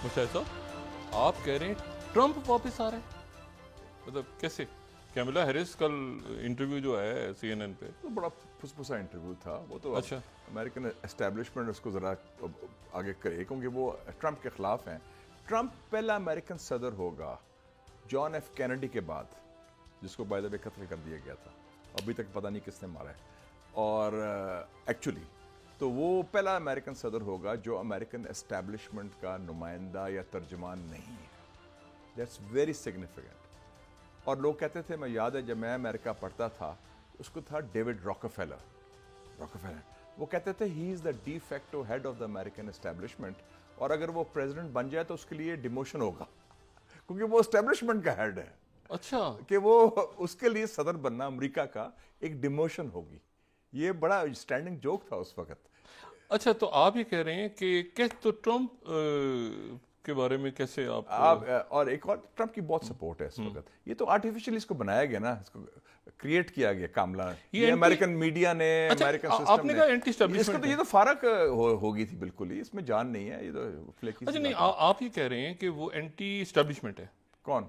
مشاہد صاحب آپ کہہ رہے ہیں ٹرمپ واپس آ رہے ہیں، مطلب کیسے؟ کیملا ہیرس کل انٹرویو جو ہے سی این این پہ تو بڑا پھسا انٹرویو تھا وہ تو. اچھا امریکن اسٹیبلشمنٹ اس کو ذرا آگے کرے کیونکہ وہ ٹرمپ کے خلاف ہیں. ٹرمپ پہلا امریکن صدر ہوگا جان ایف کینیڈی کے بعد جس کو بائی دا وے قتل کر دیا گیا تھا، ابھی تک پتہ نہیں کس نے مارا ہے. اور ایکچولی تو وہ پہلا امریکن صدر ہوگا جو امریکن اسٹیبلشمنٹ کا نمائندہ یا ترجمان نہیں ہے. That's very significant. اور لوگ کہتے تھے، میں یاد ہے جب میں امریکہ پڑھتا تھا اس کو تھا ڈیوڈ راکفیلر. وہ کہتے تھے he is the de facto head of the American establishment, اور اگر وہ پریزیڈنٹ بن جائے تو اس کے لیے ڈیموشن ہوگا کیونکہ وہ اسٹیبلشمنٹ کا ہیڈ ہے. اچھا کہ وہ اس کے لیے صدر بننا امریکہ کا ایک ڈیموشن ہوگی. یہ بڑا اسٹینڈنگ جوک تھا اس وقت. اچھا تو آپ یہ کہہ رہے ہیں کہ تو ٹرمپ کے بارے میں کیسے آپ اور ایک اور ٹرمپ کی بہت سپورٹ ہے اس وقت. یہ تو آرٹیفیشلی اس کو بنایا گیا نا، اس کو کریٹ کیا گیا کاملا. یہ امریکن میڈیا نے، امریکن سسٹم نے، اس کو تو یہ تو فارق ہوگی تھی بالکل ہی، اس میں جان نہیں ہے. یہ تو فلیکی. اچھا نہیں، آپ یہ کہہ رہے ہیں کہ وہ اینٹی اسٹیبلشمنٹ ہے. کون؟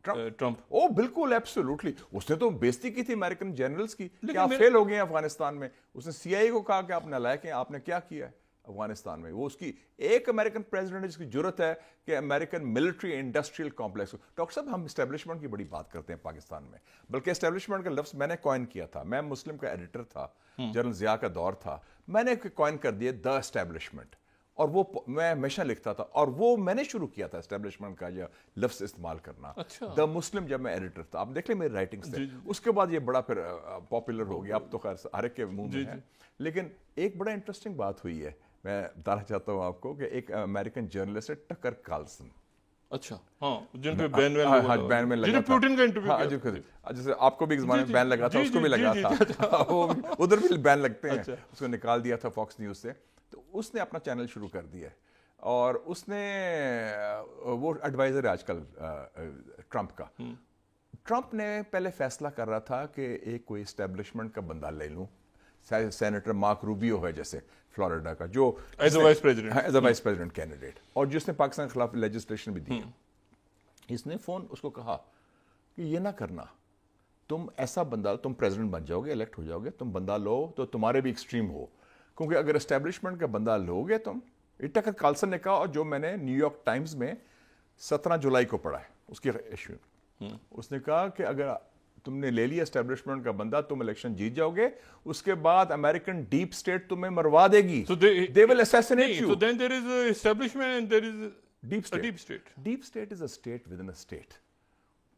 ٹرمپ. او بالکل ایبسولوٹلی. اس نے تو بےزتی کی تھی امریکن جنرلز کی کہ آپ فیل ہو گئے ہیں افغانستان میں. اس نے سی آئی اے کو کہا کہ آپ نالائق ہیں، آپ نے کیا کیا ہے افغانستان میں. وہ اس کی ایک امریکن پریزیڈنٹ جس کی جرت ہے کہ American military industrial complex. Doctor صاحب ہم اسٹیبلشمنٹ کی بڑی بات کرتے ہیں پاکستان میں، بلکہ اسٹیبلشمنٹ کا لفظ میں نے کوائن کیا تھا. میں مسلم کا ایڈیٹر تھا، جنرل ضیاء کا دور تھا، میں نے کوائن کر دیا دا اسٹیبلشمنٹ. اور وہ میں ہمیشہ لکھتا تھا، اور وہ میں نے شروع کیا تھا اسٹیبلشمنٹ کا یہ لفظ استعمال کرنا. دا مسلم جب میں ایڈیٹر تھا، آپ دیکھ لیں میری رائٹنگس تھے. اس کے بعد یہ بڑا پھر پاپولر ہو گیا. اب تو خیر ہر ایک کے منہ میں ہے. لیکن ایک بڑا انٹرسٹنگ بات ہوئی ہے، میں بتانا چاہتا ہوں آپ کو، کہ ایک امریکن جرنلسٹ ہے ٹکر کارلسن. اچھا ہاں، جن پہ بین میں لگا تھا، پوٹن کا انٹرویو، جیسے آپ کو بھی ایک زمانے میں بین لگا تھا، اس کو بھی لگا تھا، ادھر بھی بین لگتے ہیں. اس کو نکال دیا تھا فاکس نیوز سے. تو اس نے اپنا چینل شروع کر دیا ہے، اور اس نے وہ ایڈوائزر ہے آج کل ٹرمپ کا. ٹرمپ نے پہلے فیصلہ کر رہا تھا کہ ایک کوئی اسٹیبلشمنٹ کا بندہ لے لوں، سینیٹر مارک روبیو ہے جیسے فلوریڈا کا، جو as a vice president candidate, اور جس نے پاکستان کے خلاف لیجسلیشن بھی دی. اس نے فون اس کو کہا کہ یہ نہ کرنا، تم ایسا بندہ، تم پریزیڈنٹ بن جاؤ گے، الیکٹ ہو جاؤ گے، تم بندہ لو تو تمہارے بھی ایکسٹریم ہو، کیونکہ اگر اسٹیبلشمنٹ کا بندہ لو گے تم. ٹکر کارلسن نے کہا، اور جو میں نے نیو یارک ٹائمز میں 17 جولائی کو پڑھا ہے اس کی ایشو. اس نے کہا کہ اگر تم نے لے لیا اسٹیبلشمنٹ کا بندہ، تم الیکشن جیت جاؤ گے، اس کے بعد امریکن ڈیپ اسٹیٹ تمہیں مروا دے گی. They will assassinate you. So then there is establishment and there is deep state. Deep state. Deep state is a state within a state.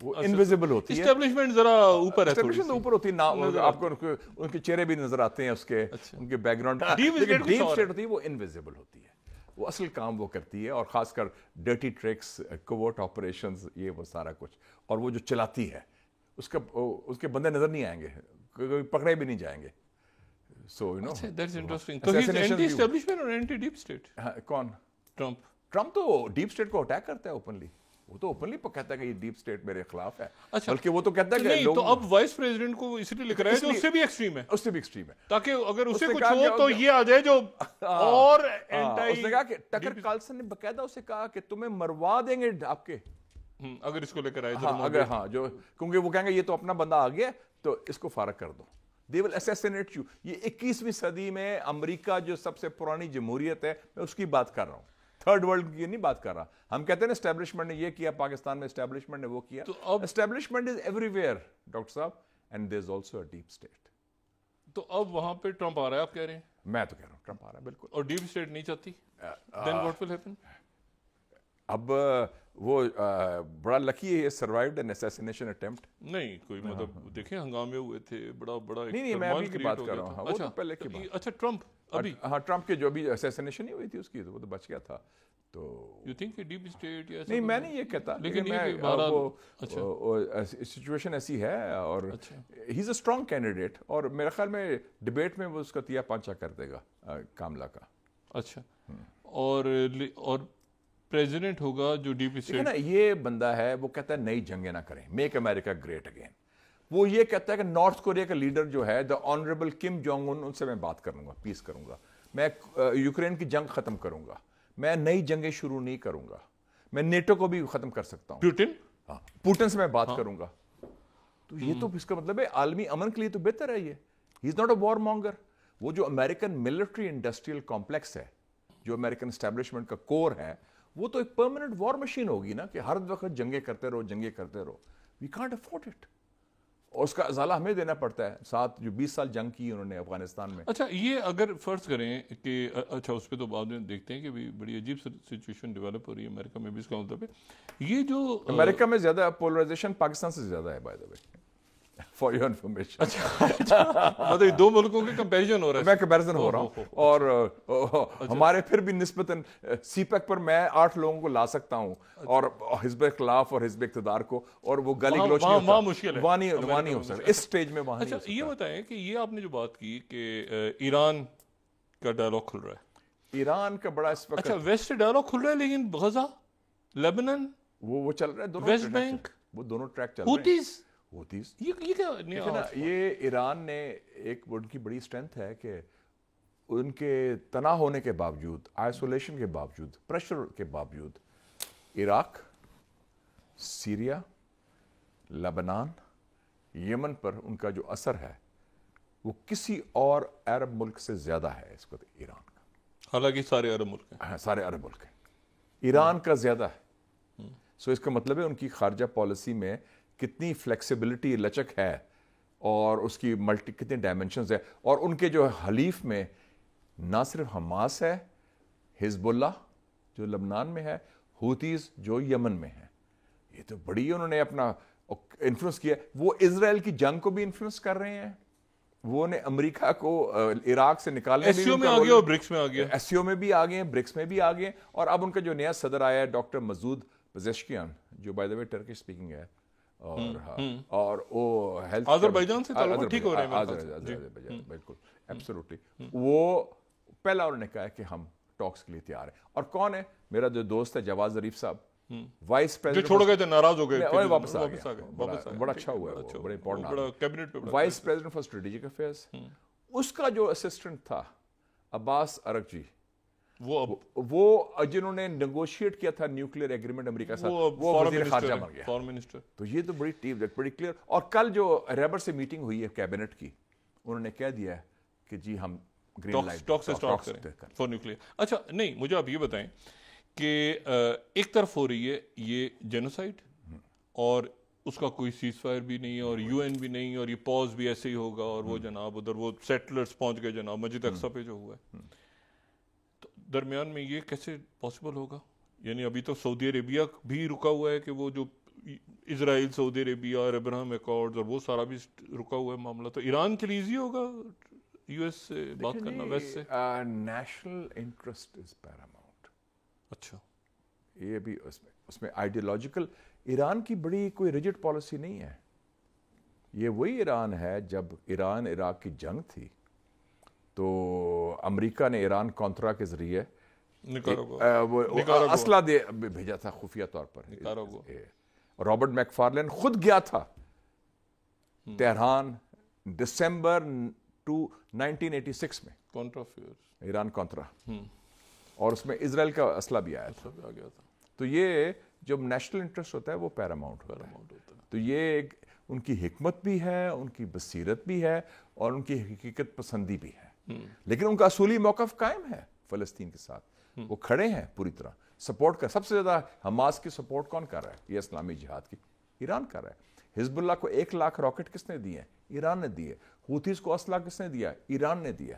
وہ انویزیبل ہوتی ہے. اسٹیبلشمنٹ ذرا اوپر ہے، اسٹیبلشمنٹ اوپر ہوتی ہے، آپ کو ان کے چہرے بھی نظر آتے ہیں، اس کے ان کے بیک گراؤنڈ. ڈیپ اسٹیٹ ہوتی ہے وہ انویزیبل ہوتی ہے، وہ اصل کام وہ کرتی ہے، اور خاص کر ڈرٹی ٹرکس، کوورٹ آپریشنز، یہ وہ سارا کچھ. اور وہ جو چلاتی ہے اس کے بندے نظر نہیں آئیں گے، کوئی پکڑے بھی نہیں جائیں گے. So you know that's interesting. تو ہی از اینٹی اسٹیبلشمنٹ اور اینٹی ڈیپ اسٹیٹ. کون؟ ٹرمپ تو ڈیپ اسٹیٹ کو اٹیک کرتا ہے اوپنلی. وہ تو اوپنلی کہتا ہے کہ یہ ڈیپ اسٹیٹ میرے خلاف ہے، بلکہ وہ تو کہتا ہے کہ نہیں. تو اب وائس پریزیڈنٹ کو اس لیے لکھ رہا ہے جو اس سے بھی ایکسٹریم ہے، اس سے بھی ایکسٹریم ہے، تاکہ اگر اسے کچھ ہو تو یہ آ جائے جو اور اینٹائی. اس نے کہا کہ ٹکر کارلسن نے باقاعدہ اسے کہا کہ تمہیں مروا دیں گے آپ کے، اگر اس کو لے کر آئے. اگر جو کیونکہ وہ کہیں گے یہ تو اپنا بندہ آ گیا تو اس کو فارغ کر دو. They will assassinate you. یہ 21ویں صدی میں امریکہ جو سب سے پرانی جمہوریت ہے، میں اس کی بات کر رہا ہوں، تھرڈ ورلڈ کی نہیں بات کر رہا. ہم کہتے ہیں نا اسٹیبلشمنٹ نے یہ کیا، پاکستان میں اسٹیبلشمنٹ نے وہ کیا. Establishment is everywhere doctor صاحب، and there is also a deep state. تو اب وہاں پہ ٹرمپ آ رہا ہے، آپ کہہ رہے ہیں؟ میں تو کہہ رہا ہوں ٹرمپ آ رہا ہے بالکل. اور ڈیپ اسٹیٹ نہیں چاہتی، then what will happen؟ اب وہ بڑا لکی ہے، سروائیوڈ این اسیسینیشن اٹمپٹ. نہیں کوئی مطلب دیکھیں ہنگامے ہوئے تھے، بڑا نہیں میں ابھی کی بات کر رہا ہوں، وہ تو پہلے کی بات. اچھا ٹرمپ ابھی، ہاں ٹرمپ کے جو ابھی اسیسینیشن نہیں ہوئی تھی اس کی، وہ تو بچ گیا تھا. تو یو تھنک کہ ڈیپ اسٹیٹ یا نہیں، میں نہیں یہ کہتا، لیکن سچویشن ایسی ہے، اور ہی از اے اسٹرانگ کینڈیڈیٹ، اور میرے خیال میں ڈبیٹ میں وہ اس کا تیا پانچا کر دے گا کاملا کا. اچھا، اور پریزیڈنٹ ہوگا جو ڈیپ اسٹیٹ. نا یہ بندہ ہے، وہ کہتا ہے نئی جنگیں نہ کریں، میک امریکہ گریٹ اگین. وہ یہ کہتا ہے کہ نارتھ کوریا کا لیڈر جو ہے the honourable Kim Jong Un سے میں بات کروں گا، پیس کروں گا، میں یوکرین کی جنگ ختم کروں گا، میں نئی جنگیں شروع نہیں کروں گا. میں نیٹو کو بھی ختم کر سکتا ہوں. پیوٹن ہاں پوٹن سے میں بات کروں گا. تو یہ تو اس کا مطلب ہے عالمی امن کے لیے تو بہتر ہے. یہ ہی از ناٹ اے وار مانگر. وہ جو امریکن ملٹری انڈسٹریل کمپلیکس ہے, جو امریکن اسٹیبلشمنٹ کا کور ہے, وہ تو ایک پرماننٹ وار مشین ہوگی نا, کہ ہر وقت جنگیں کرتے رہو. We can't afford it. اور اس کا ازالہ ہمیں دینا پڑتا ہے. ساتھ جو 20 سال جنگ کی انہوں نے افغانستان میں. اچھا یہ اگر فرض کریں کہ اچھا اس پہ تو بعد میں دیکھتے ہیں کہ بڑی عجیب سچویشن ڈیولپ ہو رئی ہے امریکہ میں بھی. اس کا مطلب ہے یہ جو امریکہ میں زیادہ پولرائزیشن پاکستان سے زیادہ ہے by the way, for your information. مطلب دو ملکوں کے کمپیریزن ہو رہا ہے. میں کمپیریزن ہو رہا ہوں. اور ہمارے پھر بھی نسبتاً سی پیک پر میں 8 لوگوں کو لا سکتا ہوں, اور حزب اختلاف اور حزب اقتدار کو, اور وہ گالی گلوچ نہیں ہوتا. وہاں مشکل ہے, وہاں نہیں ہو سکتا اس سٹیج میں. وہاں اچھا یہ بتائیں کہ یہ آپ نے جو بات کی کہ ایران کا ڈائلاگ کھل رہا ہے, ایران کا بڑا اس وقت. اچھا ویسٹ ڈائلاگ کھل رہا ہے, لیکن غزہ, لیبنان, وہ چل رہا ہے دونوں, ویسٹ بینک, وہ دونوں ٹریک چل رہے ہیں. ہوتیز, ہوتیز یہ کیا یہ ایران نے ایک ان کی بڑی اسٹرینتھ ہے کہ ان کے تناہ ہونے کے باوجود, آئسولیشن کے باوجود, پریشر کے باوجود, عراق, سیریا, لبنان, یمن پر ان کا جو اثر ہے وہ کسی اور عرب ملک سے زیادہ ہے اس وقت ایران کا. حالانکہ سارے عرب ملک ہیں, سارے عرب ملک ہیں, ایران کا زیادہ ہے. سو اس کا مطلب ہے ان کی خارجہ پالیسی میں کتنی فلیکسیبلٹی, لچک ہے, اور اس کی کتنے ڈائمنشنز ہے. اور ان کے جو حلیف میں نہ صرف حماس ہے, حزب اللہ جو لبنان میں ہے, ہوتیز جو یمن میں ہے. یہ تو بڑی انہوں نے اپنا انفلوئنس کیا. وہ اسرائیل کی جنگ کو بھی انفلوئنس کر رہے ہیں. وہ نے امریکہ کو عراق سے نکالنے ایس سی او میں آ گیا اور برکس میں آ گیا, ایس سی او میں بھی آ گئے ہیں, برکس میں بھی آ گئے ہیں. اور اب ان کا جو نیا صدر آیا ہے ڈاکٹر مسعود پزیشکیان, جو by the way Turkish speaking ہے, اور وہ ہیلتھ آذربائیجان سے تعلقات ٹھیک ہو رہے ہیں. بالکل ایبسولوٹلی. وہ پہلا انہوں نے کہا کہ ہم ٹاکس کے لیے تیار ہیں. اور کون ہے میرا جو دوست ہے جواز ظریف صاحب, وائس پریزیڈنٹ, جو چھوڑ گئے تھے, ناراض ہو گئے, واپس آ گئے, بڑا اچھا ہوا ہے, وہ بڑے important, vice president for strategic affairs. اس کا جو اسسٹنٹ تھا عباس ارغچی, وہ جنہوں نے نیگوشیٹ کیا تھا نیوکلیئر ایگریمنٹ امریکہ ساتھ, وہ وزیر خارجہ بن گیا, فارن منسٹر. تو یہ تو بڑی ٹیم, بڑی کلیئر. اور کل جو ریبر سے میٹنگ ہوئی ہے کیبنٹ کی, انہوں نے کہہ دیا کہ جی ہم گرین لائٹ ٹاک سے سٹارٹ کریں فار نیوکلیئر. اچھا نہیں, مجھے آپ یہ بتائیں کہ ایک طرف ہو رہی ہے یہ جینوسائڈ, اور اس کا کوئی سیز فائر بھی نہیں ہے, اور یو این بھی نہیں, اور یہ پاز بھی ایسے ہی ہوگا, اور وہ جناب ادھر وہ سیٹلرز پہنچ گئے جناب مسجد اقصی پہ جو ہوا ہے. تو درمیان میں یہ کیسے پاسبل ہوگا؟ یعنی ابھی تو سعودی عربیہ بھی رکا ہوا ہے, کہ وہ جو اسرائیل, سعودی عربیہ اور ابراہم ایکارڈز اور وہ سارا بھی رکا ہوا ہے معاملہ. تو ایران کے لیے ایزی ہوگا یو ایس سے بات کرنا, ویسٹ سے؟ National interest is paramount. اچھا یہ بھی اس میں آئیڈیالوجیکل ایران کی بڑی کوئی ریجڈ پالیسی نہیں ہے. یہ وہی ایران ہے جب ایران عراق کی جنگ تھی تو امریکہ نے ایران کونترا کے ذریعے اسلحہ بھیجا تھا خفیہ طور پر. رابرٹ میک فارلین خود گیا تھا تہران دسمبر 1986 میں, ایران کونترا, اور اس میں اسرائیل کا اسلحہ بھی آیا تھا. تو یہ جب نیشنل انٹرسٹ ہوتا ہے وہ پیراماؤنٹ ہوتا ہے. تو یہ ان کی حکمت بھی ہے, ان کی بصیرت بھی ہے, اور ان کی حقیقت پسندی بھی ہے. لیکن ان کا اصولی موقف قائم ہے فلسطین کے ساتھ. وہ کھڑے ہیں پوری طرح سپورٹ کر. سب سے زیادہ حماس کی سپورٹ کون کر رہا ہے؟ یہ اسلامی جہاد کی ایران کر رہا ہے. حزب اللہ کو 1 لاکھ راکٹ کس نے دیے ہیں؟ ایران نے دیے. ہوتیز کو اسلحہ کس نے دیا؟ ایران نے دیا.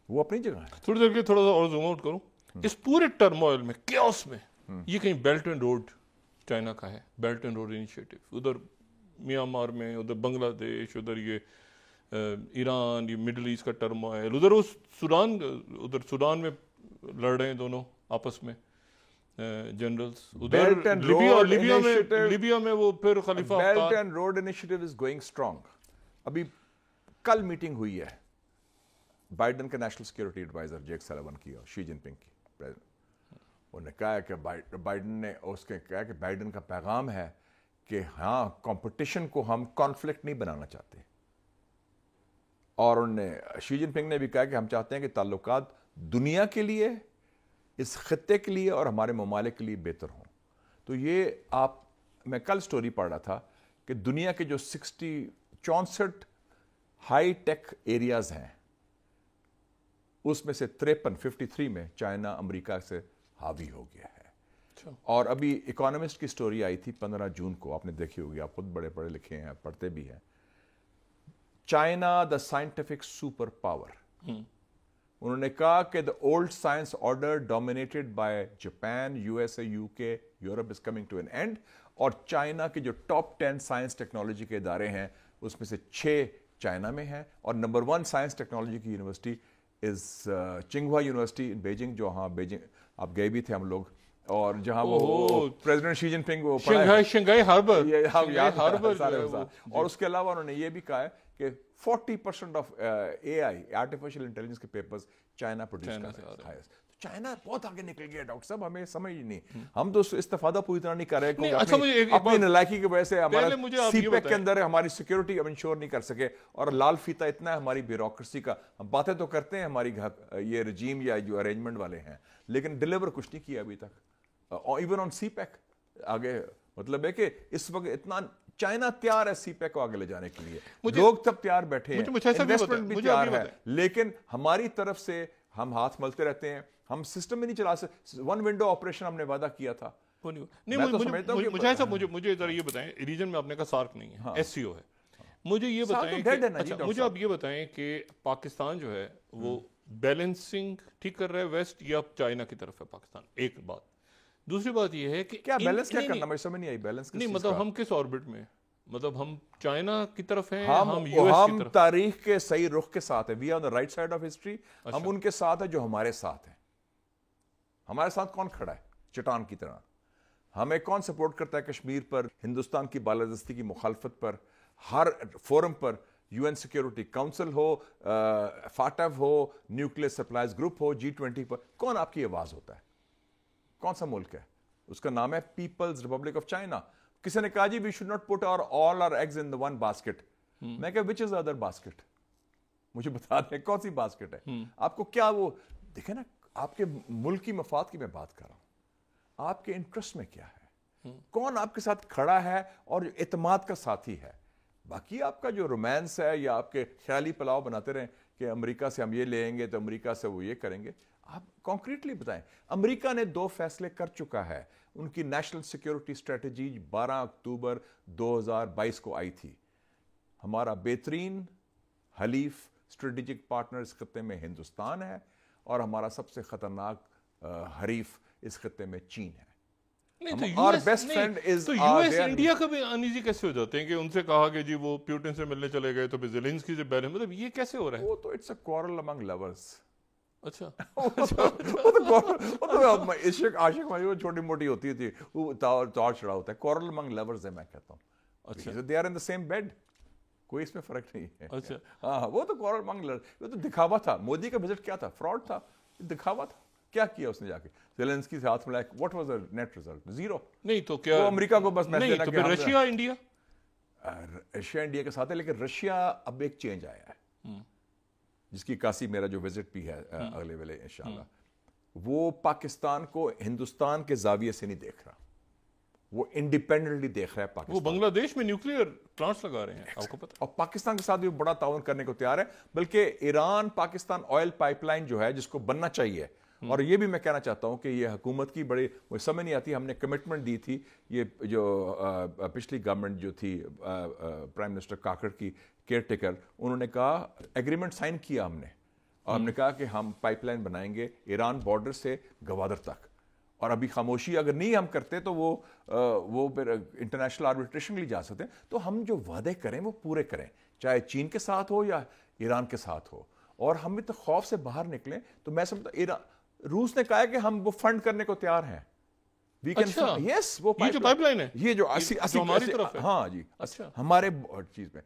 وہ اپنی جگہ ہے. تھوڑی دیر کے تھوڑا سا اور زوم آؤٹ کروں. اس پورے ٹرموائل میں, کیوس میں, یہ کہیں بیلٹ اینڈ روڈ چائنا کا ہے, بیلٹ اینڈ روڈ انیشیٹو, ادھر میانمار میں, ادھر بنگلہ دیش, ادھر یہ ایران, یہ مڈل ایسٹ کا ٹرموائل, ادھر وہ سودان میں لڑ رہے ہیں دونوں آپس میں جنرلز, ادھر لیبیا میں وہ پھر خلیفہ belt and road initiative is going strong. ابھی کل میٹنگ ہوئی ہے بائیڈن کے national security adviser Jake Sullivan کی اور شی جن پنگ کی. انہوں نے کہا کہ بائیڈن نے اس کے کہا کہ بائیڈن کا پیغام ہے کہ ہاں کمپٹیشن کو ہم کانفلکٹ نہیں بنانا چاہتے. اور انہوں نے شی جن پنگ نے بھی کہا کہ ہم چاہتے ہیں کہ تعلقات دنیا کے لیے, اس خطے کے لیے اور ہمارے ممالک کے لیے بہتر ہوں. تو یہ میں کل سٹوری پڑھ رہا تھا کہ دنیا کے جو 64 ہائی ٹیک ایریاز ہیں اس میں سے 53 میں چائنا امریکہ سے حاوی ہو گیا ہے. اور ابھی اکانومسٹ کی سٹوری آئی تھی 15 جون کو, آپ نے دیکھی ہوگی, آپ خود بڑے پڑھے لکھے ہیں, پڑھتے بھی ہیں. China the scientific super power. انہوں نے کہا کہ the old science order dominated by Japan, U S A, U K, Europe is coming to an end. اور چائنا کے جو ٹاپ 10 سائنس ٹیکنالوجی کے ادارے ہیں اس میں سے 6 چائنا میں ہیں, اور نمبر 1 سائنس ٹیکنالوجی کی یونیورسٹی از چنگوا یونیورسٹی ان بیجنگ, جو ہاں بیجنگ آپ گئے بھی تھے ہم لوگ, اور جہاں وہ پریزیڈنٹ شی جن پنگ وہ شنگھائی ہاربر, اور اس کے علاوہ انہوں نے یہ بھی کہا ہے کہ 40% of a I artificial intelligence کے پیپرز چائنا پروڈیوس کر رہا ہے. چائنا بہت آگے نکل گیا ڈاکٹر صاحب, ہمیں سمجھ ہی نہیں, ہم تو استفادہ پوری طرح نہیں کر رہے, اپنی نالائکی کی وجہ سے ہمارا سی پیک کے اندر ہماری سیکیورٹی ہم انشور نہیں کر سکے, اور لال فیتا اتنا ہے ہماری بیوروکریسی کا. ہم باتیں تو کرتے ہیں ہماری یہ رجیم یا جو ارینجمنٹ والے ہیں, لیکن ڈیلیور کچھ نہیں کیا ابھی تک, ایون آن سی پیک آگے. مطلب ہے کہ اس وقت اتنا چائنا تیار ہے سی پیک کو آگے لے جانے کے لیے, لوگ تب تیار بیٹھے ہیں, انویسٹمنٹ بھی تیار ہے, لیکن ہماری طرف سے ہم ہاتھ ملتے رہتے ہیں, ہم سسٹم بھی نہیں چلا سکتے. 1 ونڈو آپریشن ہم نے وعدہ کیا تھا. مجھے ذرا یہ بتائیں, ریجن میں آپ نے کہا سارک نہیں ہے, ایس سی او ہے, مجھے یہ بتائیں, مجھے آپ یہ بتائیں کہ پاکستان جو ہے وہ بیلنسنگ ٹھیک کر رہا ہے ویسٹ, یا چائنا کی طرف ہے پاکستان؟ ایک بات. دوسری بات یہ ہے کہ کیا بیلنس کیا کرنا, مجھے سمجھ نہیں آئی بیلنس نہیں, مطلب ہم کس آربٹ میں, مطلب ہم چائنا کی طرف ہیں, ہم تاریخ کے صحیح رخ کے ساتھ ہیں, we are the right side of history. ہم ان کے ساتھ ہیں جو ہمارے ساتھ ہیں. ہمارے ساتھ کون کھڑا ہے چٹان کی طرح؟ ہمیں کون سپورٹ کرتا ہے کشمیر پر, ہندوستان کی بالادستی کی مخالفت پر, ہر فورم پر, یو این سیکیورٹی کاؤنسل ہو, فاٹف ہو, نیوکلیئر سپلائز گروپ ہو, G20 پر کون آپ کی آواز ہوتا ہے؟ کون سا ملک ہے؟ اس کا نام ہے پیپلز ریپبلک آف چائنا. کسی نے کہا جی we should not put all our eggs in one basket. میں کہا وچ از ادر باسکٹ, مجھے بتا دیں کون سی باسکٹ ہے آپ کو. کیا وہ دیکھیں نا, آپ کے ملکی مفاد کی میں بات کر رہا ہوں, آپ کے انٹرسٹ میں کیا ہے, کون آپ کے ساتھ کھڑا ہے اور اعتماد کا ساتھی ہے. باقی آپ کا جو رومانس ہے یا آپ کے خیالی پلاؤ بناتے رہیں کہ امریکہ سے ہم یہ لیں گے تو امریکہ سے وہ یہ کریں گے, آپ کانکریٹلی بتائیں. امریکہ نے 2 فیصلے کر چکا ہے. ان کی نیشنل سیکیورٹی اسٹریٹجی 12 اکتوبر 2022 کو آئی تھی. ہمارا بہترین حلیف اسٹریٹجک پارٹنر اس خطے میں ہندوستان ہے, اور ہمارا سب سے خطرناک حریف اس خطے میں چین ہے. اور بیسٹ فرینڈ از تو یو ایس انڈیا کا بھی انیزی کیسے ہو جاتے ہیں کہ ان سے کہا کہ جی وہ پیوٹن سے ملنے چلے گئے تو پھر زیلنسکی سے بیٹھے, مطلب یہ کیسے ہو رہا ہے؟ وہ تو اٹس اے کوارل امنگ لورز. اچھا عاشق وہ چھوٹی موٹی ہوتی تھی, وہ تار چڑھا ہوتا ہے. کوارل امنگ لورز ہے میں کہتا ہوں. اچھا they are in the same bed, کوئی اس میں فرق نہیں ہے. اچھا ہاں وہ تو کوارل امنگ لورز, وہ تو دکھاوا تھا. مودی کا وزٹ کیا تھا؟ فراڈ تھا, دکھاوا تھا. کیا کیا اس نے جا کے زیلنسکی سے ہاتھ ملایا, what was the net result? 0. نہیں تو کیا امریکہ کو بس نہیں, تو پھر رشیا انڈیا, رشیا انڈیا کے ساتھ ہے, لیکن رشیا اب ایک چینج آیا ہے جس کی کاسی میرا جو وزٹ بھی ہے اگلے ویلے انشاءاللہ, وہ پاکستان کو ہندوستان کے زاویے سے نہیں دیکھ رہا, وہ انڈیپینڈنٹلی دیکھ رہا ہے پاکستان. وہ بنگلہ دیش میں نیوکلیئر پلانٹس لگا رہے ہیں آپ کو پتہ, اور پاکستان کے ساتھ بھی بڑا تعاون کرنے کو تیار ہے. بلکہ Iran Pakistan oil pipe line جو ہے جس کو بننا چاہیے, اور یہ بھی میں کہنا چاہتا ہوں کہ یہ حکومت کی بڑی مجھے سمجھ نہیں آتی, ہم نے کمٹمنٹ دی تھی, یہ جو پچھلی گورنمنٹ جو تھی پرائم منسٹر کاکڑ کی کیئر ٹیکر, انہوں نے کہا ایگریمنٹ سائن کیا ہم نے, اور ہم نے کہا کہ ہم پائپ لائن بنائیں گے ایران بارڈر سے گوادر تک. اور ابھی خاموشی اگر نہیں ہم کرتے تو وہ پھر انٹرنیشنل آربیٹریشن کے لیے جا سکتے ہیں. تو ہم جو وعدے کریں وہ پورے کریں, چاہے چین کے ساتھ ہو یا ایران کے ساتھ ہو, اور ہم اتنے خوف سے باہر نکلیں. تو میں سمجھتا روس نے کہا ہے کہ ہم وہ فنڈ کرنے کو تیار ہیں. یس, وہ پائپ لائن ہے, یہ جو 80 ہماری طرف ہے. ہاں جی, ہمارے چیز میں